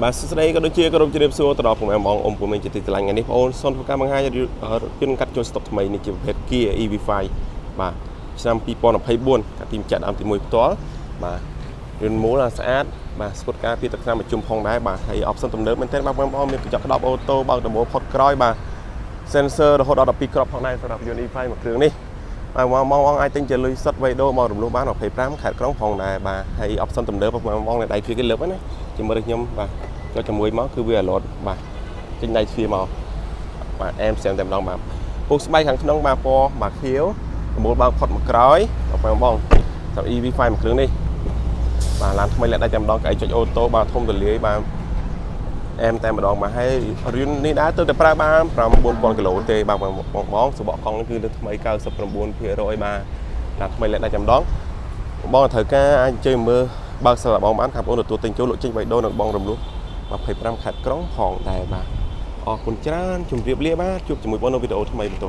បាទសួស្តីក៏ដូចជាក្រុមជ្រាបសួរទៅដល់ពុកម៉ែបងអ៊ំពុកម៉ែជាទីស្រឡាញ់ថ្ងៃនេះបងអូនសូមធ្វើការបង្ហាញយន្តកាត់ចូលស្តុកថ្មីនេះជាប្រភេទ Kia EV5 បាទឆ្នាំ2024កាត់ទីចាត់ដើមទី1ផ្ទាល់បាទយន្តមូលស្អាតបាទស្គុតការពីទឹកថ្នាំប្រជុំផងដែរបាទហើយ option ទំនើបមែនទែនបងប្អូនមានកញ្ចក់ក្តោបអូតូបើកដំបូលផុតក្រោយបាទ sensor រហូតដល់12គ្រាប់ផងដែរសម្រាប់យន្ត EV5 មួយគ្រឿងនេះបាទបងអាចទិញជាលុយសុទ្ធវេដូមករំលោះបាន25ខែក្រុងផងដែរបាទហើយ option ទំនើបបងនៅដៃទ្វារគេលើបណាជាមួយនឹងខ្ញុំបាទចុចជាមួយមកគឺវាអឡតបាទចេញដៃទ្វារមកបាទអែមស្ទែមតែម្ដងបាទពុកស្បែកខាងក្នុងបាទពណ៌បាទខៀវប្រមូលបើកផុតមកក្រោយបងសម្រាប់ EV5 មួយគ្រឿងនេះបាទឡានថ្មីលាក់ដៃតែម្ដងកែចុចអូតូបាទធំទលាយបាទអែមតែម្ដងបាទហើយរៀននេះដែរទៅតែប្រើបាន 9000 គីឡូទេបាទបងសបកកង់នេះគឺនៅថ្មី 99% បាទឡានថ្មីលាក់ដៃតែម្ដងបងត្រូវការអាចជើមើលបើកសិលបងបានខាងបងទទួលទិញចូលលក់ចេញបៃដូរនឹងបងរំលោះ25ខេត្តក្រុងផងដែរបាទអរគុណច្រើនជម្រាបលាបាទជួបជាមួយបងនៅវីដេអូថ្មីបន្ត